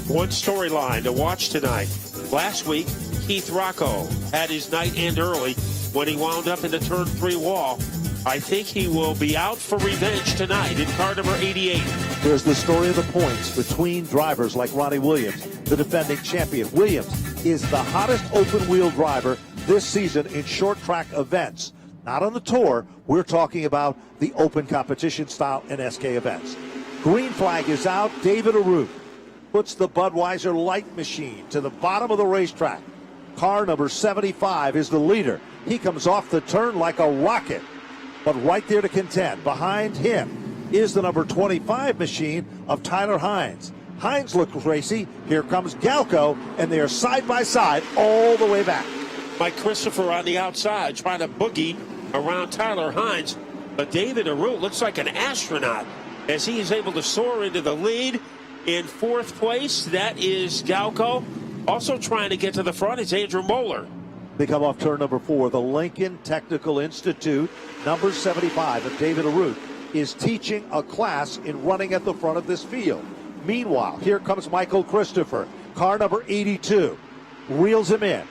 One storyline to watch tonight. Last week, Keith Rocco had his night end early when he wound up in the turn 3 wall. I think he will be out for revenge tonight in car number 88. There's the story of the points between drivers like Ronnie Williams, the defending champion. Williams is the hottest open-wheel driver this season in short track events. Not on the tour, we're talking about the open competition style and SK events. Green flag is out. David Arute puts the Budweiser light machine to the bottom of the racetrack. Car number 75 is the leader. He comes off the turn like a rocket, but right there to contend. Behind him is the number 25 machine of Tyler Hines. Hines looks racy. Here comes Galco, and they are side by side all the way back. Mike Christopher on the outside trying to boogie around Tyler Hines, but David Arute looks like an astronaut as he is able to soar into the lead. In fourth place, that is Galco. Also trying to get to the front is Andrew Moeller. They come off turn number 4. The Lincoln Technical Institute, number 75 of David Arute, is teaching a class in running at the front of this field. Meanwhile, here comes Michael Christopher, car number 82. Reels him in.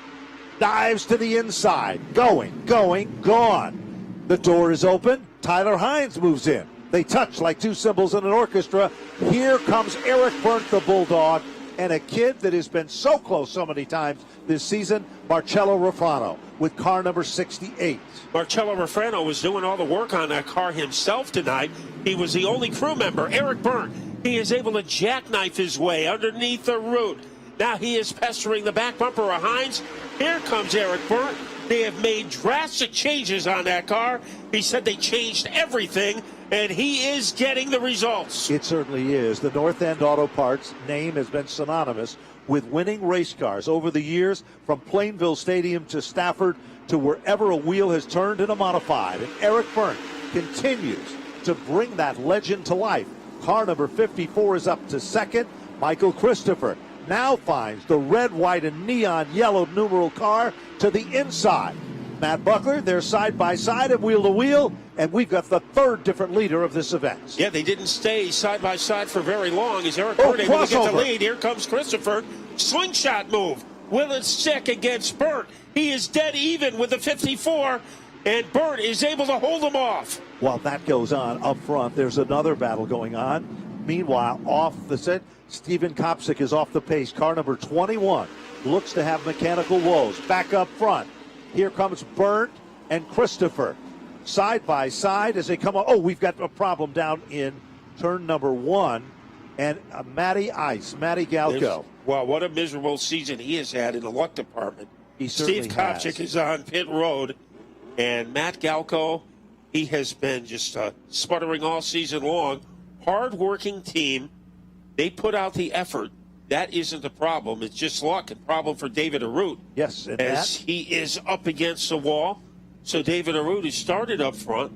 Dives to the inside. Going, gone. The door is open. Tyler Hines moves in. They touch like two cymbals in an orchestra. Here comes Eric Berndt, the Bulldog, and a kid that has been so close so many times this season, Marcello Ruffano, with car number 68. Marcello Ruffano was doing all the work on that car himself tonight. He was the only crew member. Eric Berndt, he is able to jackknife his way underneath the root. Now he is pestering the back bumper of Hines. Here comes Eric Berndt. They have made drastic changes on that car. He said they changed everything, and he is getting the results. It certainly is. The North End Auto Parts name has been synonymous with winning race cars over the years, from Plainville Stadium to Stafford to wherever a wheel has turned in a modified. And Eric Berndt continues to bring that legend to life. Car number 54 is up to second. Michael Christopher now finds the red, white, and neon yellow numeral car to the inside. Matt Buckler, they're side by side and wheel to wheel, and we've got the third different leader of this event. Yeah, they didn't stay side by side for very long as Eric Berndt able to get the lead. Here comes Christopher. Slingshot move. Will it stick against Berndt? He is dead even with the 54, and Berndt is able to hold him off. While that goes on up front, there's another battle going on. Meanwhile, off the set, Stephen Kopsick is off the pace. Car number 21 looks to have mechanical woes. Back up front. Here comes Berndt and Christopher. Side by side as they come on. Oh, we've got a problem down in turn number 1. And Matty Galco. Well, what a miserable season he has had in the luck department. Steve Kopsick is on pit road. And Matt Galco, he has been just sputtering all season long. Hard-working team. They put out the effort. That isn't the problem. It's just luck. A problem for David Arute. Yes, and as he is up against the wall. So David Arute has started up front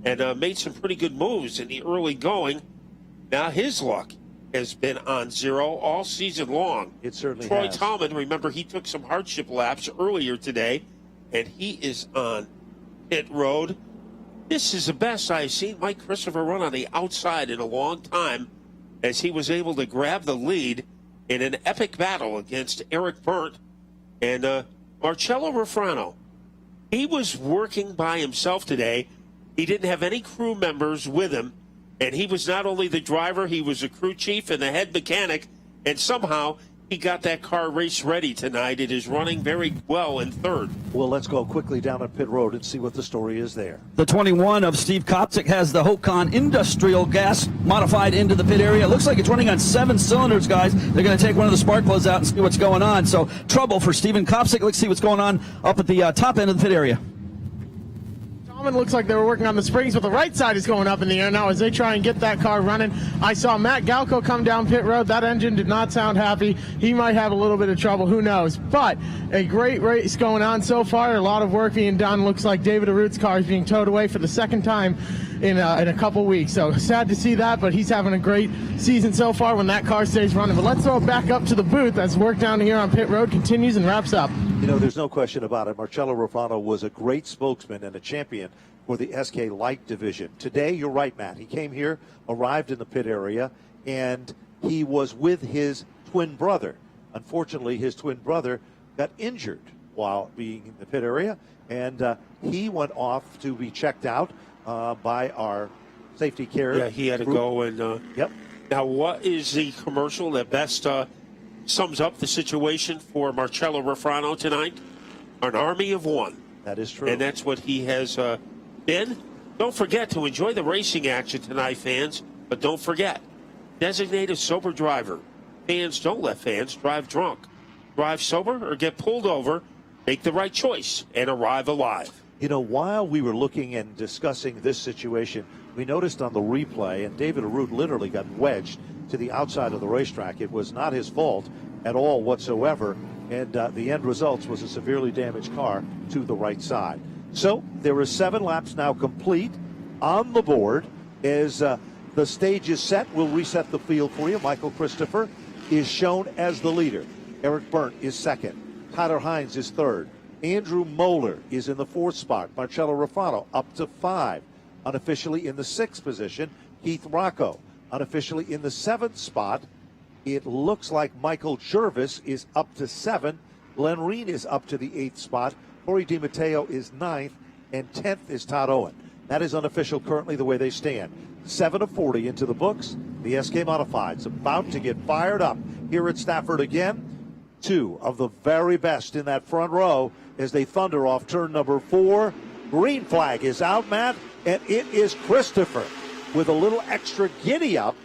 and made some pretty good moves in the early going. Now his luck has been on zero all season long. It certainly Troy has. Tallman, remember, he took some hardship laps earlier today, and he is on pit road. This is the best I've seen Mike Christopher run on the outside in a long time, as he was able to grab the lead in an epic battle against Eric Berndt and Marcello Ruffano. He was working by himself today. He didn't have any crew members with him, and he was not only the driver, he was a crew chief and the head mechanic, and somehow he got that car race ready tonight. It is running very well in third. Well, let's go quickly down on pit road and see what the story is there. The 21 of Steve Kopsick has the Hocon industrial gas modified into the pit area. It looks like it's running on 7 cylinders, guys. They're going to take one of the spark plugs out and see what's going on. So trouble for Stephen Kopsick. Let's see what's going on up at the top end of the pit area. It looks like they were working on the springs, but the right side is going up in the air now as they try and get that car running. I saw Matt Galco come down pit road. That engine did not sound happy. He might have a little bit of trouble. Who knows? But a great race going on so far. A lot of work being done. Looks like David Arute's car is being towed away for the second time in a couple weeks. So sad to see that, but he's having a great season so far when that car stays running. But let's throw it back up to the booth as work down here on pit road continues and wraps up. You know, there's no question about it. Marcello Ruffano was a great spokesman and a champion for the SK Light division. Today, you're right, Matt. He came here, arrived in the pit area, and he was with his twin brother. Unfortunately, his twin brother got injured while being in the pit area, and he went off to be checked out by our safety care. Yeah, he had to go and. Yep. Now, what is the commercial that best sums up the situation for Marcello Refrano tonight? An army of one. That is true. And that's what he has been. Don't forget to enjoy the racing action tonight, fans. But don't forget, designate a sober driver. Fans, don't let fans drive drunk. Drive sober or get pulled over. Make the right choice and arrive alive. You know, while we were looking and discussing this situation, we noticed on the replay, and David Arute literally got wedged to the outside of the racetrack. It was not his fault at all whatsoever, and the end result was a severely damaged car to the right side. So there are 7 laps now complete on the board. As the stage is set, we'll reset the field for you. Michael Christopher is shown as the leader. Eric Berndt is second. Tyler Hines is third. Andrew Moeller is in the 4th spot. Marcello Refrano up to 5. Unofficially in the 6th position, Keith Rocco. Unofficially in the 7th spot, it looks like Michael Jervis is up to 7. Glenn Reen is up to the 8th spot. Corey DiMatteo is 9th, and 10th is Todd Owen. That is unofficial currently the way they stand. 7 of 40 into the books. The SK Modifieds about to get fired up here at Stafford again. 2 of the very best in that front row as they thunder off turn number 4. Green flag is out, Matt, and it is Christopher with a little extra giddy up,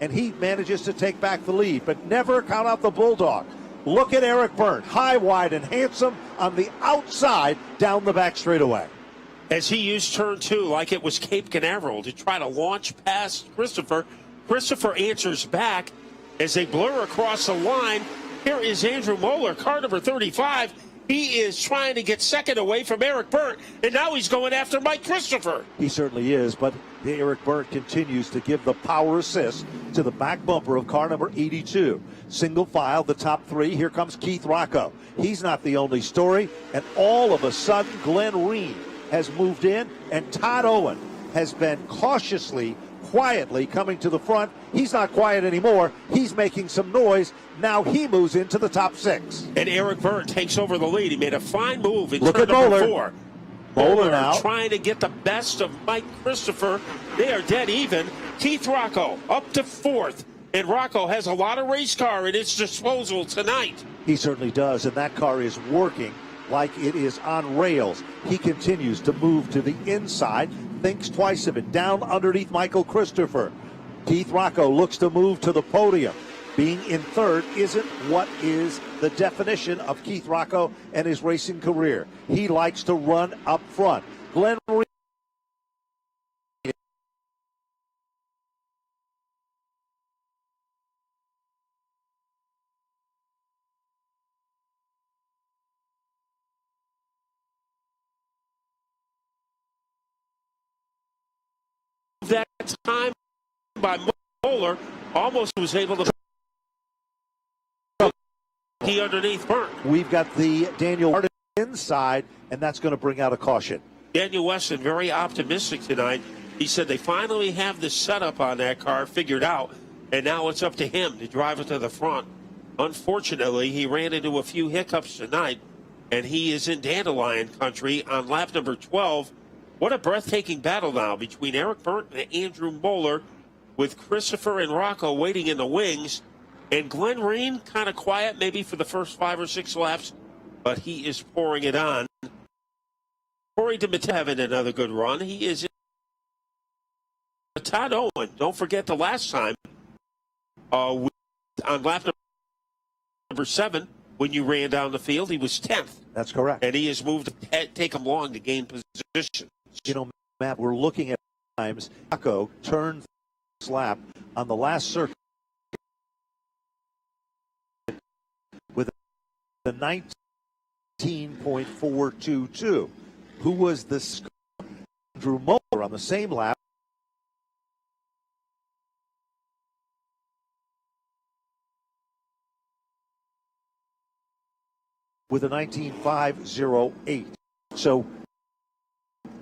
and he manages to take back the lead, but never count out the Bulldog. Look at Eric Berndt, high, wide, and handsome on the outside down the back straightaway. As he used turn 2 like it was Cape Canaveral to try to launch past Christopher. Christopher answers back as they blur across the line. Here is Andrew Moeller, car number 35. He is trying to get second away from Eric Berndt, and now he's going after Mike Christopher. He certainly is, but Eric Berndt continues to give the power assist to the back bumper of car number 82. Single file, the top 3. Here comes Keith Rocco. He's not the only story, and all of a sudden, Glenn Reen has moved in, and Todd Owen has been cautiously, quietly coming to the front. He's not quiet anymore. He's making some noise. Now he moves into the top 6. And Eric Berndt takes over the lead. He made a fine move in Look turn at number Moeller. 4. Moeller now trying to get the best of Mike Christopher. They are dead even. Keith Rocco up to 4th. And Rocco has a lot of race car at its disposal tonight. He certainly does, and that car is working like it is on rails. He continues to move to the inside, thinks twice of it, down underneath Michael Christopher. Keith Rocco looks to move to the podium. Being in 3rd isn't what is the definition of Keith Rocco and his racing career. He likes to run up front. Glenn Reen that time by Moeller, almost was able to he underneath Berndt. We've got the Daniel Martin inside, and that's going to bring out a caution. Daniel Weston very optimistic tonight. He said they finally have the setup on that car figured out, and now it's up to him to drive it to the front. Unfortunately, he ran into a few hiccups tonight, and he is in Dandelion country on lap number 12. What a breathtaking battle now between Eric Berndt and Andrew Moeller, with Christopher and Rocco waiting in the wings. And Glenn Reen kind of quiet maybe for the first 5 or 6 laps, but he is pouring it on. Corey DiMatteo having another good run. He is in Todd Owen. Don't forget the last time on lap number 7, when you ran down the field, he was 10th. That's correct. And he has moved to take him long to gain position. You know, Matt, we're looking at times. Rocco turned this lap on the last circuit with the 19.422. Who was the Andrew Moeller on the same lap? With a 19.508. So,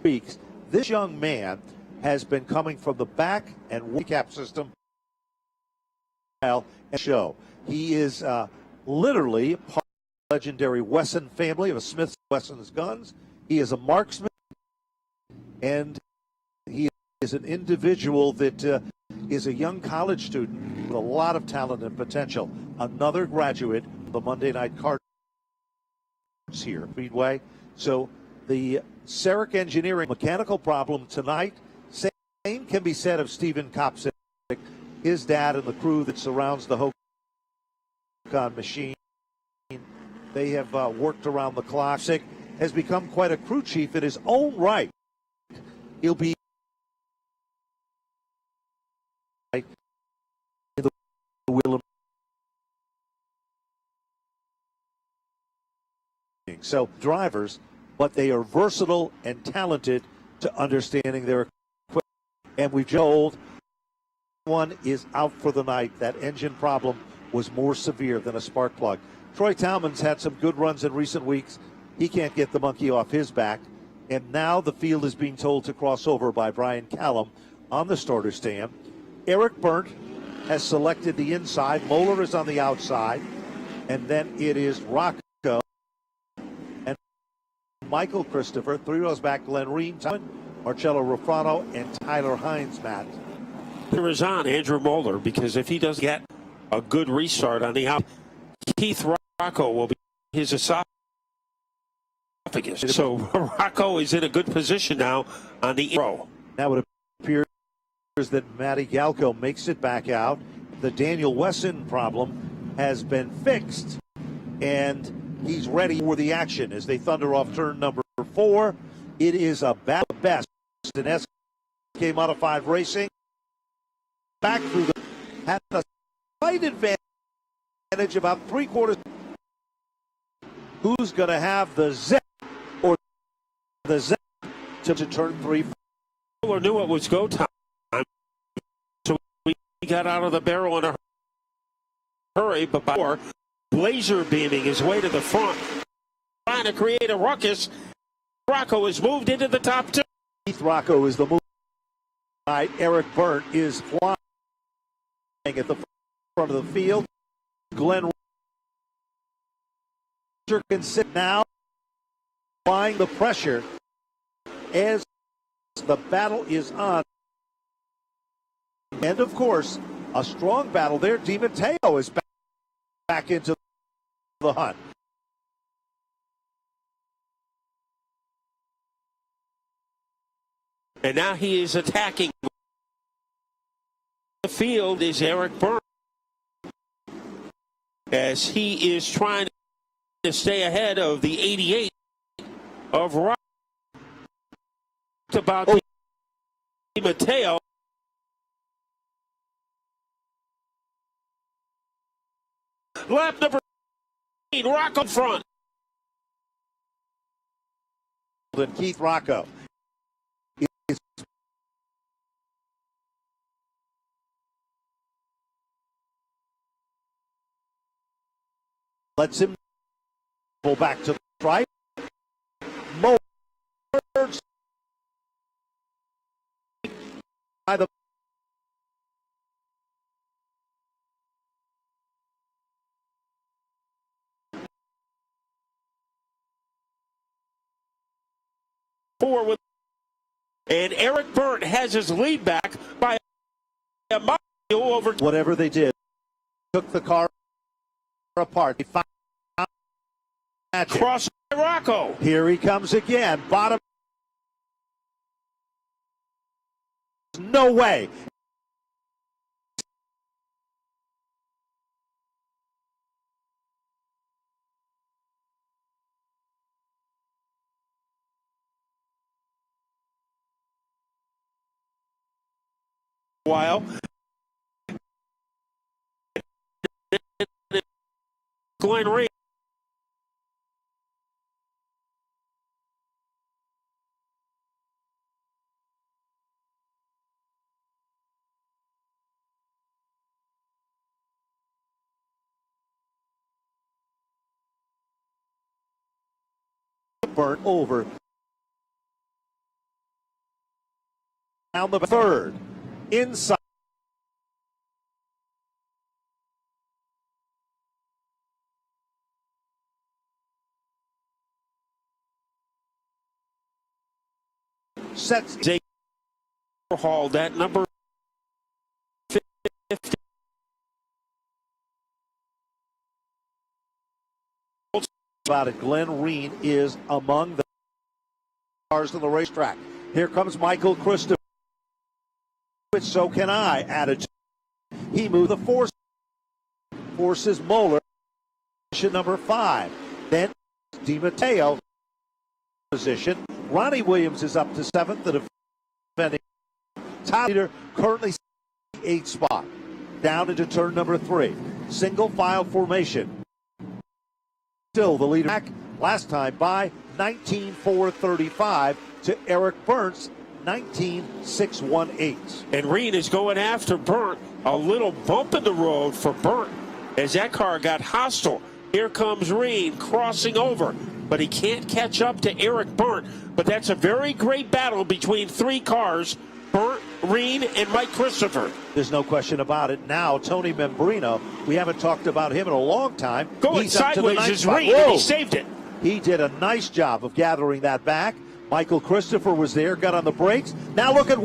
weeks, this young man has been coming from the back and recap system and show. He is literally part of the legendary Wesson family of Smith Wesson's guns. He is a marksman, and he is an individual that is a young college student with a lot of talent and potential. Another graduate of the Monday Night Card here, Speedway. So the Sarek Engineering mechanical problem tonight, same can be said of Stephen Kopsick, his dad, and the crew that surrounds the Hokan machine. They have worked around the clock. Kopsick has become quite a crew chief in his own right. He'll be in the wheel of so drivers, but they are versatile and talented to understanding their equipment. And we've told one is out for the night. That engine problem was more severe than a spark plug. Troy Talman's had some good runs in recent weeks. He can't get the monkey off his back. And now the field is being told to cross over by Brian Callum on the starter stand. Eric Burnt has selected the inside. Moeller is on the outside. And then it is Rocco and Michael Christopher. 3 rows back, Glenn Ream, Marcello Rufrano, and Tyler Hines, Matt. Here is on Andrew Moeller, because if he doesn't get a good restart on the out, Keith Rocco will be his esophagus. So Rocco is in a good position now on the row. Now it appears that Matty Galco makes it back out. The Daniel Wesson problem has been fixed, and he's ready for the action as they thunder off turn number 4. It is a battle of best in SK Modified Racing. Back through the had a slight advantage about 3/4. Who's going to have the zip or the zip to turn 3? Mueller knew it was go time, so he got out of the barrel in a hurry, but before laser beaming his way to the front, trying to create a ruckus. Rocco has moved into the top 2. Keith Rocco is the move. Eric Burnt is flying at the front of the field. Glenn can sit now, applying the pressure as the battle is on. And of course, a strong battle there. DiMatteo is back into the hunt. And now he is attacking. The field is Eric Burnt, as he is trying to stay ahead of the 88 of Rock. About Mateo. Lap number 8, Rock up front. Then Keith Rocco is lets him pull back to the stripe. Merged by the forward, and Eric Burnt has his lead back by a mile over. Whatever they did, took the car apart. They found Cross Rocco. Here he comes again. Bottom. No way. While Glenn Reed Burnt over. Down the third. Inside. sets They overhauled that number 50. about it. Glenn Reen is among the cars on the racetrack. Here comes Michael Christopher. So can I. Attitude. He moved the forces Moeller. Position number 5. Then DiMatteo position. Ronnie Williams is up to 7th. The defending top leader currently 8th spot. Down into turn number 3. Single file formation. Still the leader back last time by 19.435 to Eric Burns 19.618. And Reen is going after Burnt. A little bump in the road for Burnt as that car got hostile. Here comes Reen crossing over, but he can't catch up to Eric Burnt. But that's a very great battle between 3 cars, Burnt, Reen, and Mike Christopher. There's no question about it. Now, Tony Membrino, we haven't talked about him in a long time. Going He's up to the sideways 9th is spot. Reen, and he saved it. He did a nice job of gathering that back. Michael Christopher was there, got on the brakes. Now look at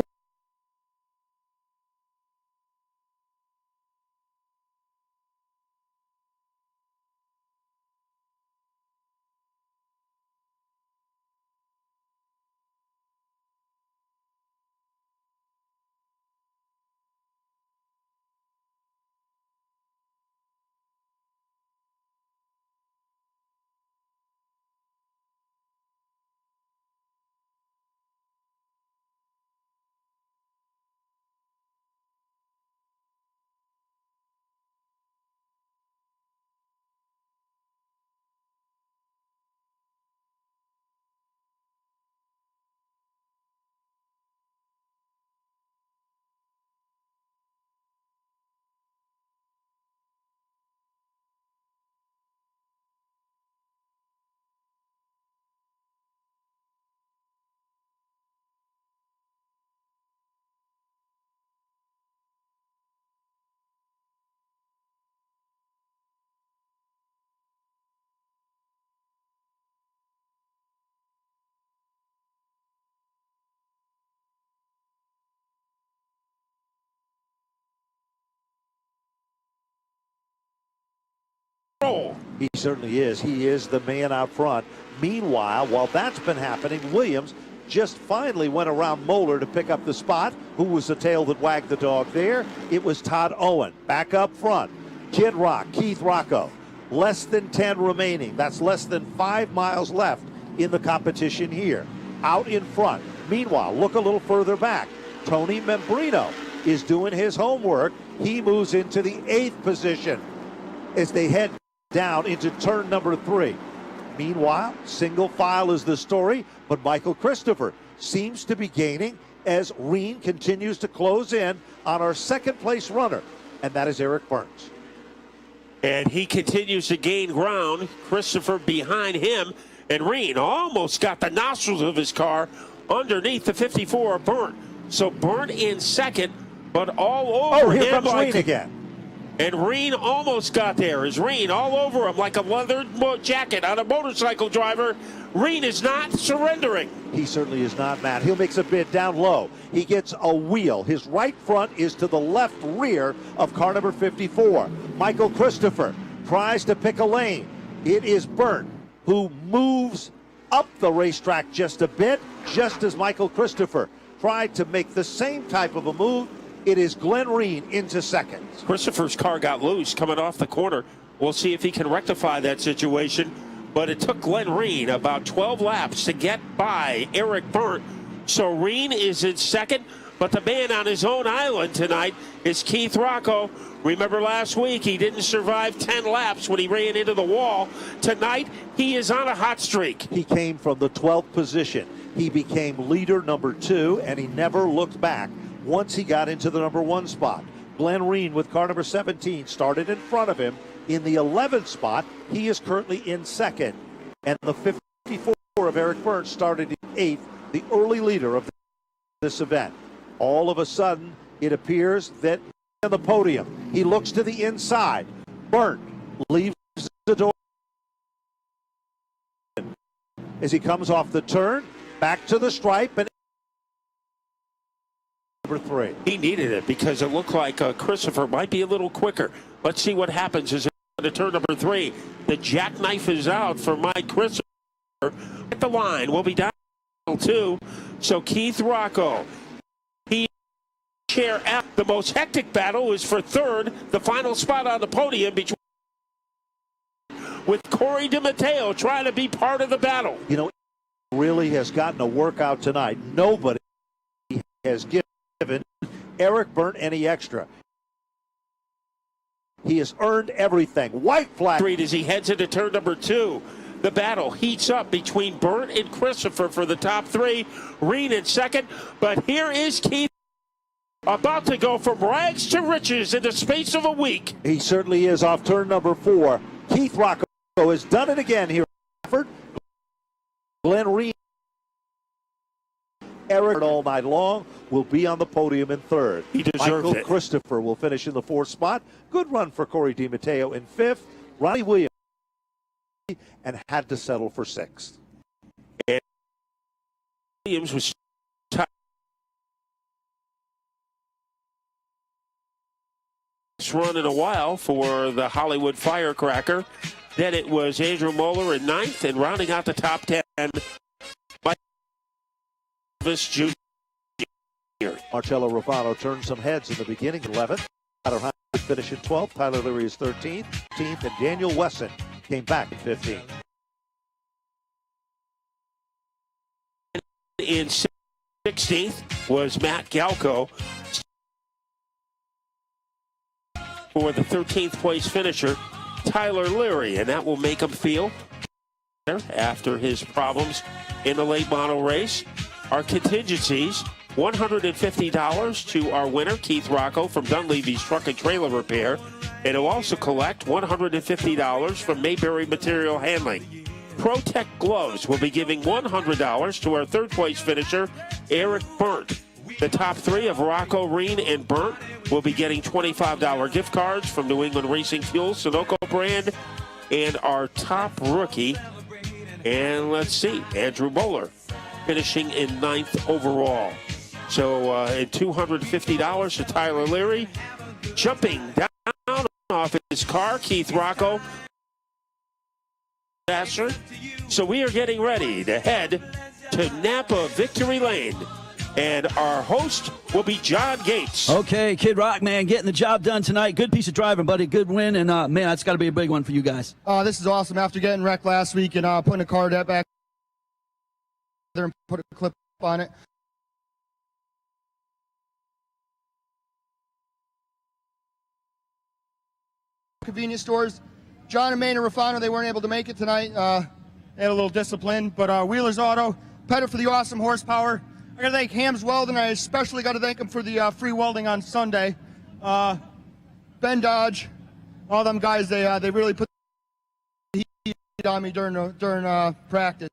He certainly is. He is the man out front. Meanwhile, while that's been happening, Williams just finally went around Moeller to pick up the spot. Who was the tail that wagged the dog there? It was Todd Owen. Back up front. Kid Rock, Keith Rocco. Less than 10 remaining. That's less than 5 miles left in the competition here. Out in front. Meanwhile, look a little further back. Tony Membrino is doing his homework. He moves into the 8th position as they head down into turn number 3. Meanwhile, single file is the story, but Michael Christopher seems to be gaining as Reen continues to close in on our second place runner, and that is Eric Burns. And he continues to gain ground. Christopher behind him, and Reen almost got the nostrils of his car underneath the 54 Burnt. So Burnt in second, but all over him. Here comes like Reen again. And Reen almost got there. Is Reen all over him like a leather jacket on a motorcycle driver. Reen is not surrendering. He certainly is not, Matt. He'll make a bid down low. He gets a wheel. His right front is to the left rear of car number 54. Michael Christopher tries to pick a lane. It is Burnt who moves up the racetrack just a bit, just as Michael Christopher tried to make the same type of a move. It is Glenn Reen into second. Christopher's car got loose coming off the corner. We'll see if he can rectify that situation. But it took Glenn Reen about 12 laps to get by Eric Burnt. So Reen is in second, but the man on his own island tonight is Keith Rocco. Remember last week, he didn't survive 10 laps when he ran into the wall. Tonight, he is on a hot streak. He came from the 12th position. He became leader number 2, and he never looked back once he got into the number 1 spot. Glenn Reen with car number 17 started in front of him in the 11th spot. He is currently in second. And the 54 of Eric Burns started in 8th, the early leader of this event. All of a sudden, it appears that on the podium, he looks to the inside. Burnt leaves the door as he comes off the turn, back to the stripe, and number 3. He needed it because it looked like Christopher might be a little quicker. Let's see what happens as to turn number 3. The jackknife is out for Mike Christopher. At the line, will be down 2. So Keith Rocco, he chair out. The most hectic battle is for 3rd, the final spot on the podium between with Corey DiMatteo trying to be part of the battle. You know, really has gotten a workout tonight. Nobody has given Eric Byrne any extra. He has earned everything. White flag. As he heads into turn number 2, the battle heats up between Byrne and Christopher for the top 3. Reed in second, but here is Keith about to go from rags to riches in the space of a week. He certainly is off turn number 4. Keith Rocco has done it again here at Stafford. Glenn Reed, Eric all night long will be on the podium in 3rd. He deserves Michael it. Christopher will finish in the 4th spot. Good run for Corey DiMatteo in 5th. Ronnie Williams and had to settle for 6th. And Williams was run in a while for the Hollywood Firecracker. Then it was Andrew Moeller in 9th, and rounding out the top 10, Mike Davis Jr. Marcello Rufano turned some heads in the beginning, 11th. Tyler Hines finished in 12th. Tyler Leary is 13th. And Daniel Wesson came back in 15th. In 16th was Matt Galco for the 13th place finisher, Tyler Leary, and that will make him feel better after his problems in the late model race. Our contingencies, $150 to our winner, Keith Rocco from Dunleavy's Truck and Trailer Repair, and he'll also collect $150 from Mayberry Material Handling. ProTech Gloves will be giving $100 to our 3rd place finisher, Eric Byrne. The top 3 of Rocco, Reen, and Byrne will be getting $25 gift cards from New England Racing Fuel, Sunoco brand, and our top rookie. And let's see, Andrew Moeller finishing in 9th overall. So and $250 to Tyler Leary. Jumping down off his car, Keith Rocco. So we are getting ready to head to Napa Victory Lane. And our host will be John Gates. Okay, Kid Rock, man, getting the job done tonight. Good piece of driving, buddy. Good win. And, man, that's got to be a big one for you guys. This is awesome. After getting wrecked last week and putting a car back there and put a clip on it. Convenience stores. John and Maine and Rufano, they weren't able to make it tonight. They had a little discipline. But Wheeler's Auto, Pettit for the awesome horsepower. I got to thank Hams Welding. I especially got to thank him for the free welding on Sunday. Ben Dodge, all them guys, they really put the heat on me during practice.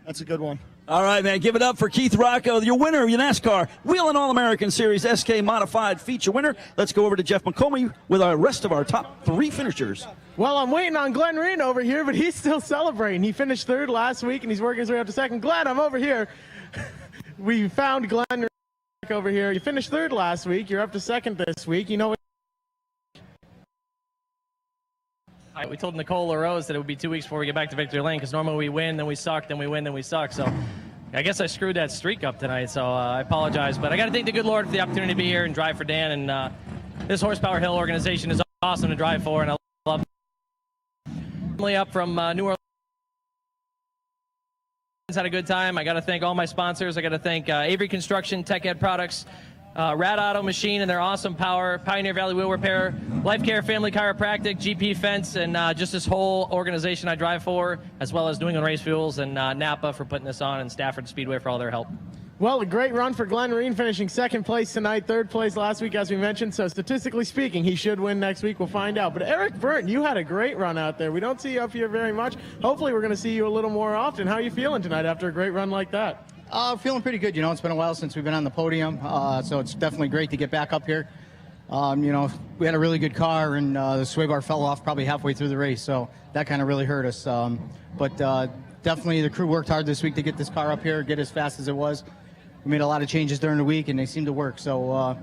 That's a good one. All right, man, give it up for Keith Rocco, your winner of your NASCAR Wheelin' All-American Series SK Modified feature winner. Let's go over to Jeff McComey with our rest of our top 3 finishers. Well, I'm waiting on Glenn Reed over here, but he's still celebrating. He finished 3rd last week, and he's working his way up to 2nd. Glenn, I'm over here. We found Glenn Reed over here. You finished 3rd last week. You're up to 2nd this week. You know what? We told Nicole LaRose that it would be 2 weeks before we get back to Victory Lane because normally we win, then we suck, then we win, then we suck. So I guess I screwed that streak up tonight, so I apologize. But I got to thank the good Lord for the opportunity to be here and drive for Dan. And this Horsepower Hill organization is awesome to drive for, and I love it. Up from New Orleans. Had a good time. I got to thank all my sponsors. I got to thank Avery Construction, Tech Ed Products, Rad Auto Machine and their awesome power, Pioneer Valley Wheel Repair, Life Care Family Chiropractic, GP Fence, and just this whole organization I drive for, as well as New England Race Fuels and Napa for putting this on, and Stafford Speedway for all their help. Well, a great run for Glenn Reed, finishing 2nd place tonight, 3rd place last week, as we mentioned. So statistically speaking, he should win next week. We'll find out. But Eric Byrne, you had a great run out there. We don't see you up here very much. Hopefully we're going to see you a little more often. How are you feeling tonight after a great run like that? Feeling pretty good. You know, it's been a while since we've been on the podium, so it's definitely great to get back up here. You know, we had a really good car, and the sway bar fell off probably halfway through the race, so that kind of really hurt us. But definitely the crew worked hard this week to get this car up here, get as fast as it was. We made a lot of changes during the week, and they seem to work. So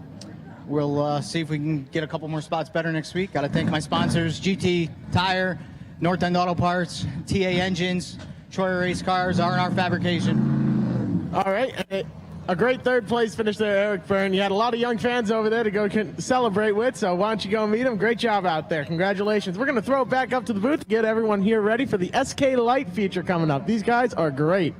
we'll see if we can get a couple more spots better next week. Got to thank my sponsors, GT Tire, North End Auto Parts, TA Engines, Troy Race Cars, R&R Fabrication. All right. A great third place finish there, Eric Byrne. You had a lot of young fans over there to go celebrate with, so why don't you go meet them? Great job out there. Congratulations. We're going to throw it back up to the booth to get everyone here ready for the SK Light feature coming up. These guys are great.